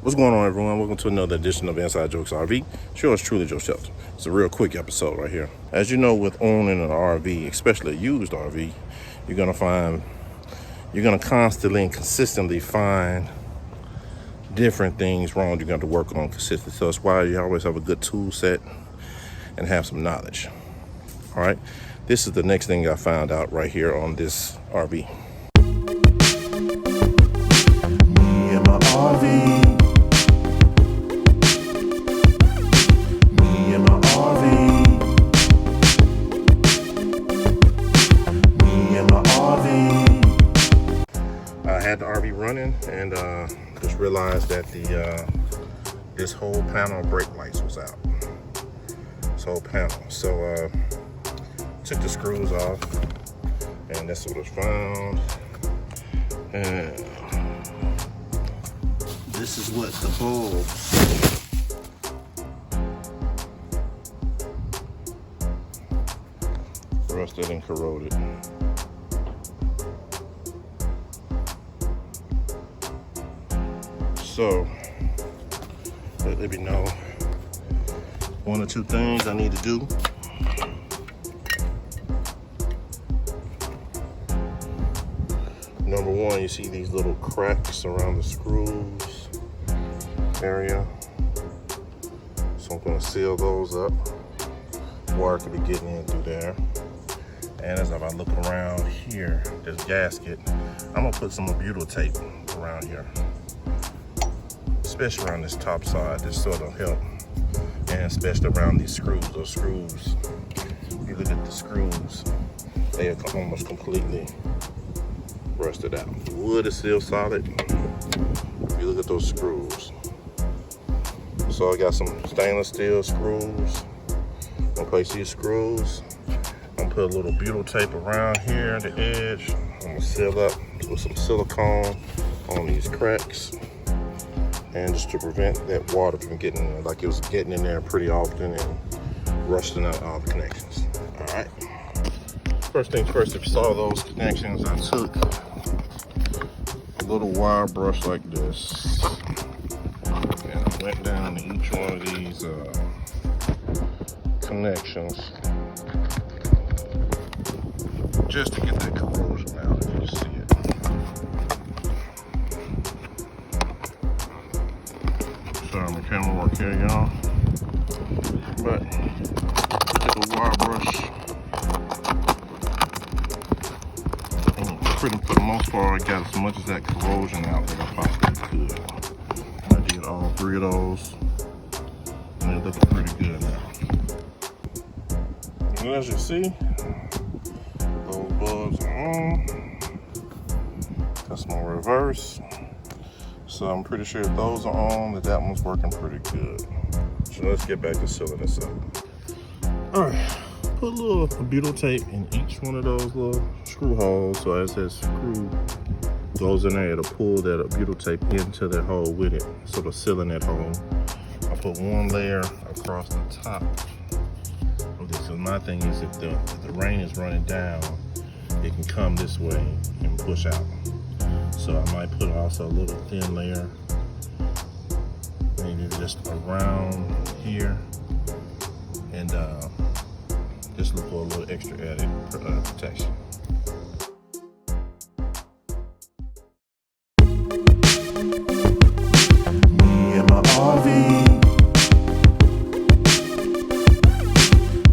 What's going on, everyone? Welcome to another edition of Inside Jokes RV. It's yours truly, Joe Shelton. It's a real quick episode right here. As you know, with owning an RV, especially a used RV, you're gonna constantly and consistently find different things wrong you're going to work on consistently. So it's why you always have a good tool set and have some knowledge. All right, this is the next thing I found out right here on this RV. Me and my RV. Me and my RV. Me and my RV. I had the RV running and just realized that this whole panel of brake lights was out. This whole panel. So took the screws off, and that's what was found. And this is what the bulbs. Rusted and corroded. So let me know one or two things I need to do. Number one, you see these little cracks around the screws area. So I'm gonna seal those up. Water could be getting in through there. And as I look around here, this gasket, I'm gonna put some butyl tape around here, especially around this top side. This sort of help, and especially around these screws. Those screws, if you look at the screws, they are almost completely rusted out. The wood is still solid. If you look at those screws, so I got some stainless steel screws. I'm gonna place these screws. I'm gonna put a little butyl tape around here, the edge. I'm gonna seal up with some silicone on these cracks, and just to prevent that water from getting in there, like it was getting in there pretty often and rusting out all the connections. All right. First things first, if you saw those connections, I took a little wire brush like this, and I went down to each one of these connections just to get that corrosion out, if you see it. Sorry, my camera work here, y'all. But take a wire brush, and for the most part, I got as much of that corrosion out that I possibly could. I did all three of those, and they're looking pretty good now. And as you see, those bulbs are on. Got some more reverse. So I'm pretty sure if those are on, that one's working pretty good. So let's get back to sealing this up. All right, put a little butyl tape in each one of those little screw holes. So as that screw goes in there, it'll pull that butyl tape into that hole with it, sort of sealing that hole. I put one layer across the top of this. So my thing is, if the rain is running down, it can come this way and push out. So I might put also a little thin layer, maybe just around here, and just look for a little extra added protection.